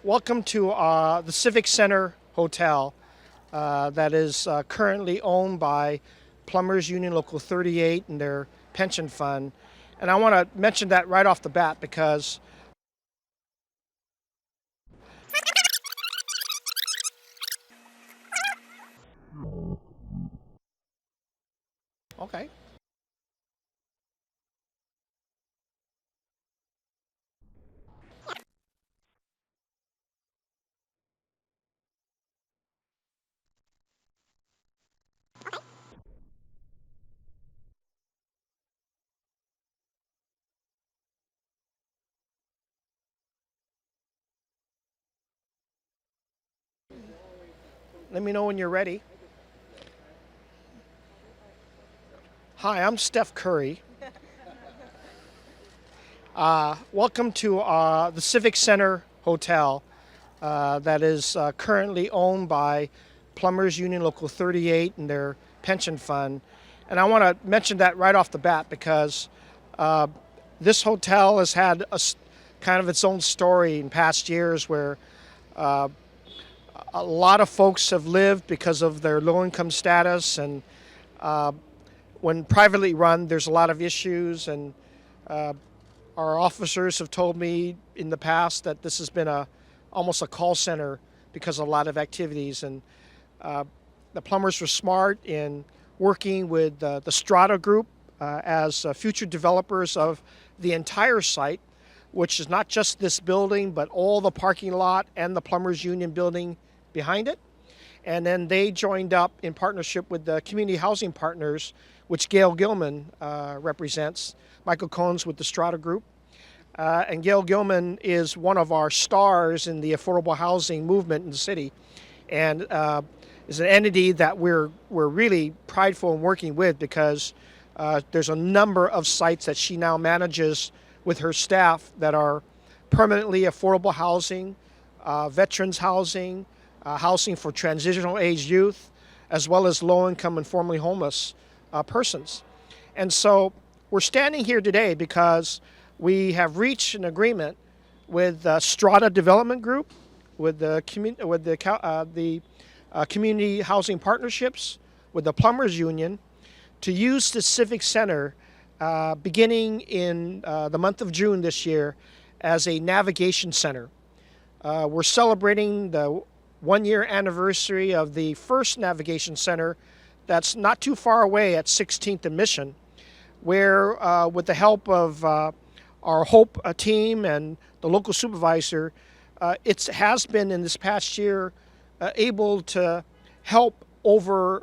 Welcome to the Civic Center Hotel that is currently owned by Plumbers Union Local 38 and their pension fund. And I want to mention that right off the bat because, okay. Let me know when you're ready. Hi, I'm Steph Curry. Welcome to the Civic Center Hotel that is currently owned by Plumbers Union Local 38 and their pension fund. And I want to mention that right off the bat because this hotel has had kind of its own story in past years where a lot of folks have lived because of their low income status, and when privately run there's a lot of issues, and our officers have told me in the past that this has been almost a call center because of a lot of activities. And the plumbers were smart in working with the Strata Group as future developers of the entire site, which is not just this building, but all the parking lot and the Plumbers Union building behind it. And then they joined up in partnership with the Community Housing Partners, which Gail Gilman represents, Michael Cohn's with the Strata Group. And Gail Gilman is one of our stars in the affordable housing movement in the city, and is an entity that we're really prideful in working with because there's a number of sites that she now manages with her staff that are permanently affordable housing, veterans housing, housing for transitional age youth, as well as low-income and formerly homeless persons. And so we're standing here today because we have reached an agreement with Strata Development Group, with the Community Housing Partnerships, with the Plumbers Union, to use the Civic Center beginning in the month of June this year as a navigation center. We're celebrating the one-year anniversary of the first navigation center that's not too far away at 16th and Mission, where with the help of our HOPE team and the local supervisor, it has been in this past year able to help over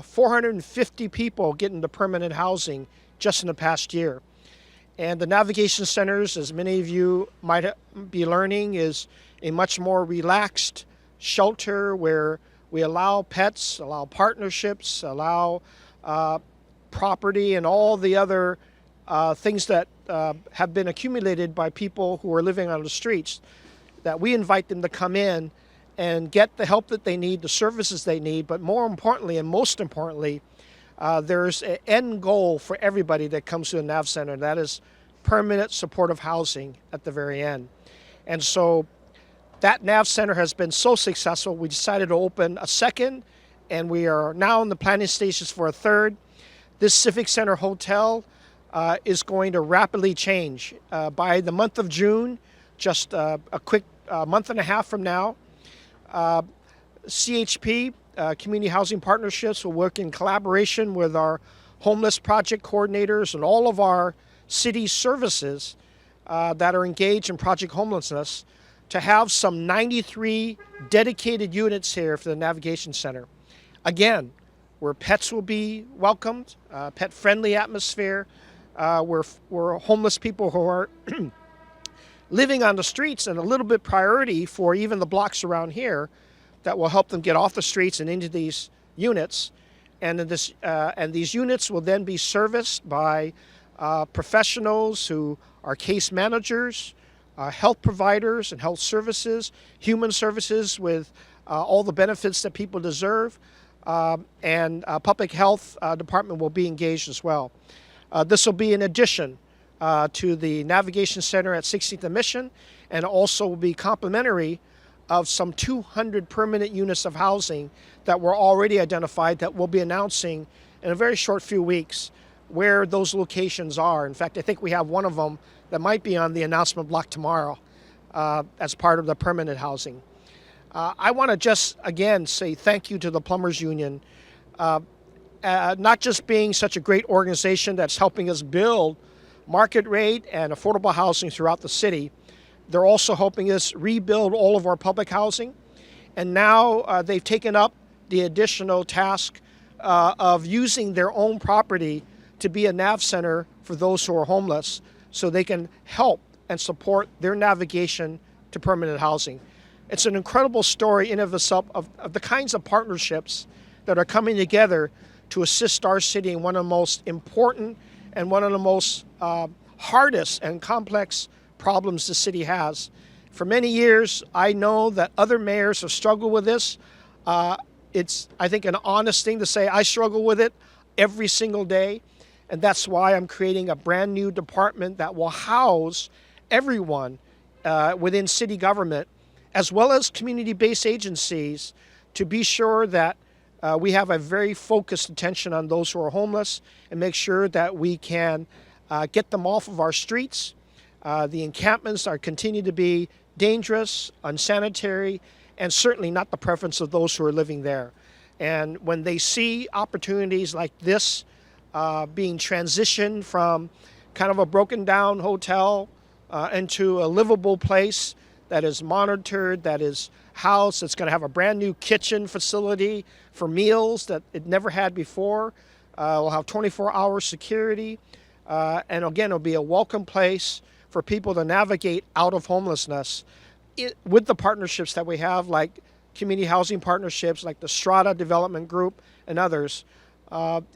450 people get into permanent housing just in the past year. And the navigation centers, as many of you might be learning, is a much more relaxed shelter where we allow pets, allow partnerships, allow property and all the other things that have been accumulated by people who are living on the streets, that we invite them to come in and get the help that they need, the services they need, but more importantly and most importantly, there's an end goal for everybody that comes to the NAV Center, and that is permanent supportive housing at the very end. And so that NAV Center has been so successful, we decided to open a second, and we are now in the planning stages for a third. This Civic Center Hotel is going to rapidly change. By the month of June, just a quick month and a half from now, CHP, Community Housing Partnerships, will work in collaboration with our homeless project coordinators and all of our city services that are engaged in project homelessness to have some 93 dedicated units here for the Navigation Center. Again, where pets will be welcomed, pet-friendly atmosphere, where homeless people who are living on the streets, and a little bit priority for even the blocks around here that will help them get off the streets and into these units. And these units will then be serviced by professionals who are case managers, health providers and health services, human services with all the benefits that people deserve, and public health department will be engaged as well. This will be in addition to the Navigation Center at 16th and Mission, and also will be complementary of some 200 permanent units of housing that were already identified that we'll be announcing in a very short few weeks where those locations are. In fact, I think we have one of them that might be on the announcement block tomorrow as part of the permanent housing. I want to just again say thank you to the Plumbers Union, not just being such a great organization that's helping us build market rate and affordable housing throughout the city. They're also helping us rebuild all of our public housing. And now they've taken up the additional task of using their own property to be a nav center for those who are homeless so they can help and support their navigation to permanent housing. It's an incredible story in of itself of the kinds of partnerships that are coming together to assist our city in one of the most important and one of the most hardest and complex problems the city has. For many years, I know that other mayors have struggled with this. It's, I think, an honest thing to say I struggle with it every single day. And that's why I'm creating a brand new department that will house everyone within city government, as well as community-based agencies, to be sure that we have a very focused attention on those who are homeless and make sure that we can get them off of our streets. The encampments are continue to be dangerous, unsanitary, and certainly not the preference of those who are living there. And when they see opportunities like this being transitioned from kind of a broken down hotel into a livable place that is monitored, that is housed, that's going to have a brand new kitchen facility for meals that it never had before. We'll have 24-hour security. And again, it'll be a welcome place for people to navigate out of homelessness with the partnerships that we have, like community housing partnerships, like the Strata Development Group and others.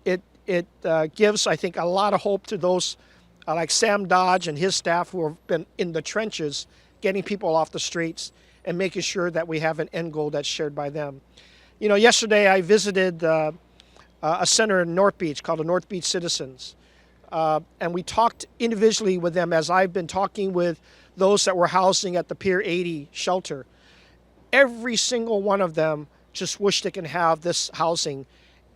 It gives, I think, a lot of hope to those like Sam Dodge and his staff who have been in the trenches getting people off the streets and making sure that we have an end goal that's shared by them. You know, yesterday I visited a center in North Beach called the North Beach Citizens. And we talked individually with them as I've been talking with those that were housing at the Pier 80 shelter. Every single one of them just wish they can have this housing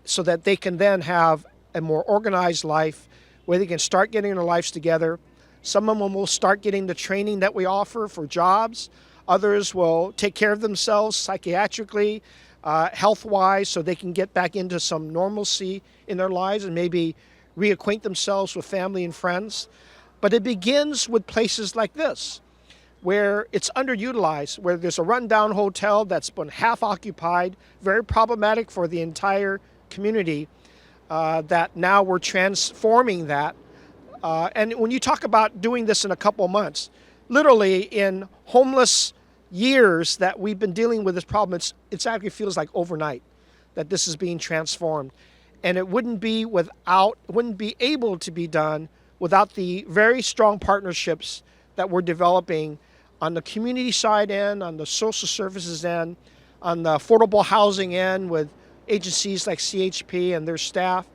so that they can then have a more organized life where they can start getting their lives together. Some of them will start getting the training that we offer for jobs. Others will take care of themselves psychiatrically, health-wise, so they can get back into some normalcy in their lives and maybe reacquaint themselves with family and friends. But it begins with places like this, where it's underutilized, where there's a rundown hotel that's been half occupied, very problematic for the entire community, that now we're transforming that. And when you talk about doing this in a couple of months, literally in homeless years that we've been dealing with this problem, it actually feels like overnight that this is being transformed. And it wouldn't be able to be done without the very strong partnerships that we're developing on the community side end, on the social services end, on the affordable housing end with agencies like CHP and their staff,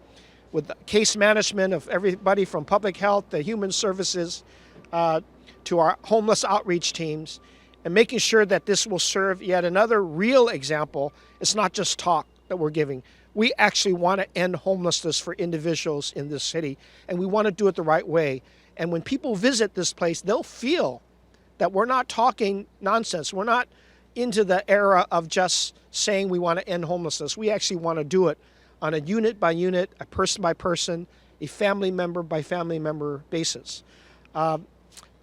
with case management of everybody from public health to human services to our homeless outreach teams, and making sure that this will serve yet another real example. It's not just talk that we're giving. We actually want to end homelessness for individuals in this city, and we want to do it the right way. And when people visit this place, they'll feel that we're not talking nonsense. We're not into the era of just saying we want to end homelessness. We actually want to do it on a unit by unit, a person by person, a family member by family member basis.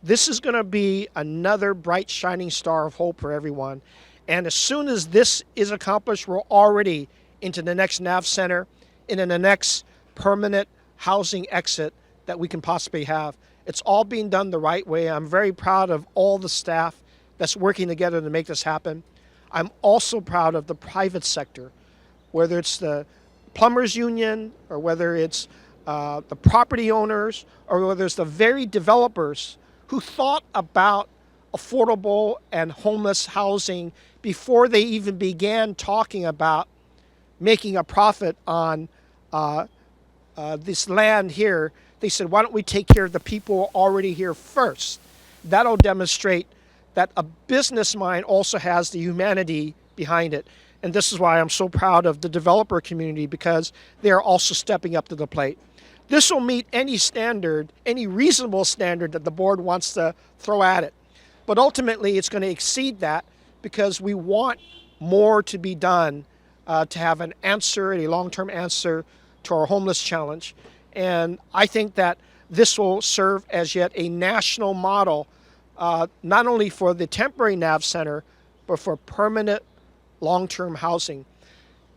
This is going to be another bright, shining star of hope for everyone. And as soon as this is accomplished, we're already into the next NAV center, into the next permanent housing exit that we can possibly have. It's all being done the right way. I'm very proud of all the staff that's working together to make this happen. I'm also proud of the private sector, whether it's the plumbers union or whether it's the property owners or whether it's the very developers who thought about affordable and homeless housing before they even began talking about making a profit on this land here. They said, why don't we take care of the people already here first? That'll demonstrate that a business mind also has the humanity behind it. And this is why I'm so proud of the developer community, because they are also stepping up to the plate. This will meet any standard, any reasonable standard that the board wants to throw at it. But ultimately, it's going to exceed that, because we want more to be done to have an answer, a long-term answer to our homeless challenge. And I think that this will serve as yet a national model, not only for the temporary NAV Center, but for permanent long-term housing.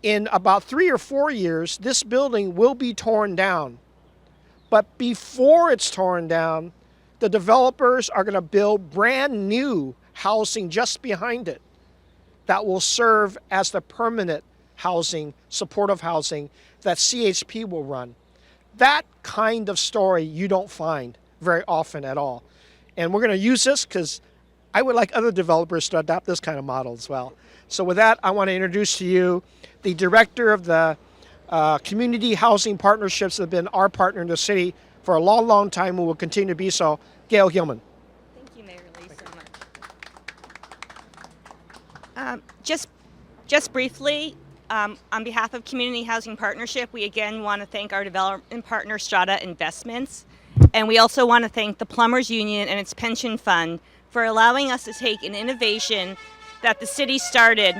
In about 3 or 4 years, this building will be torn down. But before it's torn down, the developers are going to build brand new housing just behind it that will serve as the permanent housing, supportive housing that CHP will run. That kind of story you don't find very often at all. And we're going to use this because I would like other developers to adopt this kind of model as well. So with that, I want to introduce to you the director of the community housing partnerships that have been our partner in the city for a long, long time and will continue to be so, Gail Gilman. Thank you, Mayor Lee, so much. Just briefly, on behalf of Community Housing Partnership, we again want to thank our development partner, Strata Investments, and we also want to thank the Plumbers Union and its pension fund for allowing us to take an innovation that the city started.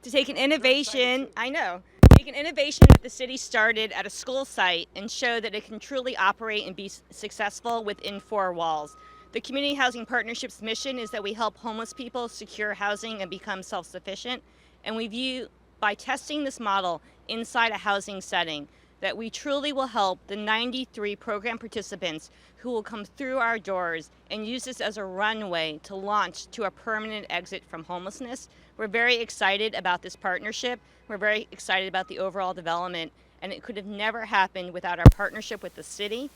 Take an innovation that the city started at a school site and show that it can truly operate and be successful within 4 walls. The Community Housing Partnership's mission is that we help homeless people secure housing and become self-sufficient. And we view, by testing this model inside a housing setting, that we truly will help the 93 program participants who will come through our doors and use this as a runway to launch to a permanent exit from homelessness. We're very excited about this partnership. We're very excited about the overall development, and it could have never happened without our partnership with the city,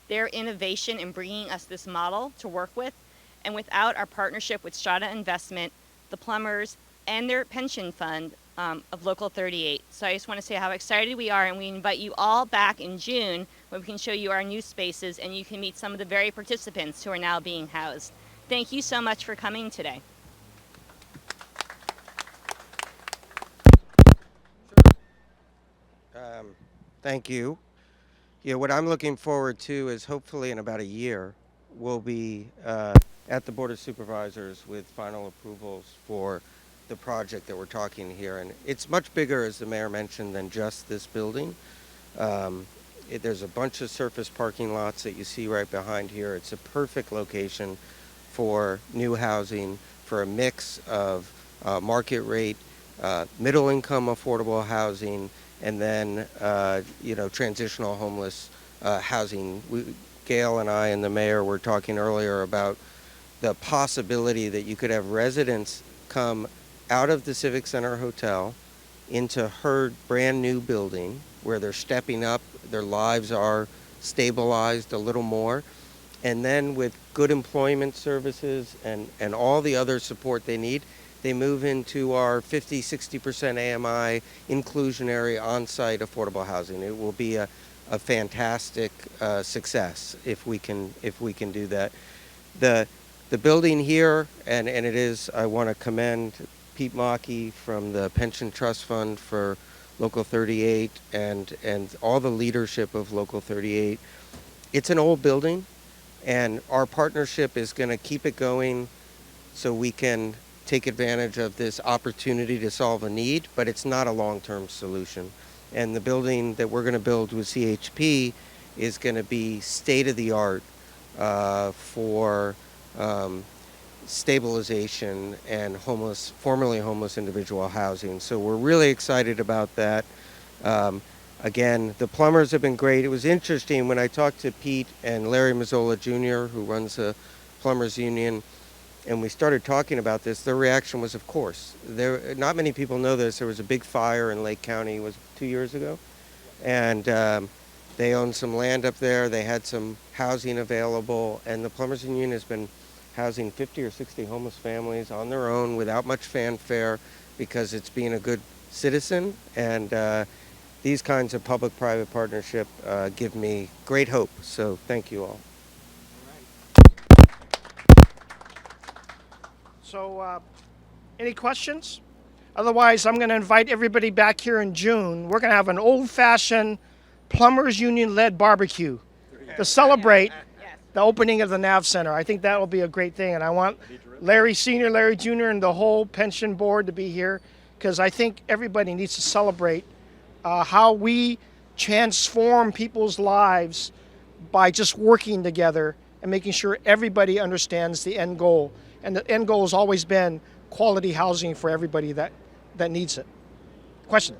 their innovation in bringing us this model to work with, and without our partnership with Strata Investment, the plumbers, and their pension fund of Local 38. So I just want to say how excited we are, and we invite you all back in June when we can show you our new spaces and you can meet some of the very participants who are now being housed. Thank you so much for coming today. Thank you. Yeah, what I'm looking forward to is hopefully in about a year, we'll be at the Board of Supervisors with final approvals for the project that we're talking here. And it's much bigger, as the mayor mentioned, than just this building. There's a bunch of surface parking lots that you see right behind here. It's a perfect location for new housing, for a mix of market rate, middle income affordable housing, and then transitional homeless housing. Gail and I and the mayor were talking earlier about the possibility that you could have residents come out of the Civic Center Hotel into her brand new building where they're stepping up, their lives are stabilized a little more, and then with good employment services and all the other support they need, they move into our 50-60% AMI inclusionary on-site affordable housing. It will be a fantastic success if we can do that. The building here, and it is, I want to commend Pete Mackey from the Pension Trust Fund for Local 38 and all the leadership of Local 38. It's an old building, and our partnership is going to keep it going so we can take advantage of this opportunity to solve a need, but it's not a long-term solution. And the building that we're going to build with CHP is going to be state-of-the-art for stabilization and formerly homeless individual housing. So we're really excited about that. Again, the plumbers have been great. It was interesting when I talked to Pete and Larry Mazzola Jr., who runs the Plumbers Union, and we started talking about this. Their reaction was, of course. Not many people know this. There was a big fire in Lake County, was 2 years ago, and they owned some land up there. They had some housing available, and the Plumbers Union has been housing 50 or 60 homeless families on their own without much fanfare because it's being a good citizen. And these kinds of public-private partnership give me great hope. So thank you all. So, any questions? Otherwise, I'm going to invite everybody back here in June. We're going to have an old-fashioned Plumbers Union-led barbecue to celebrate Yes. the opening of the NAV Center. I think that will be a great thing, and I want Larry Sr., Larry Jr., and the whole pension board to be here because I think everybody needs to celebrate how we transform people's lives by just working together and making sure everybody understands the end goal. And the end goal has always been quality housing for everybody that needs it. Question?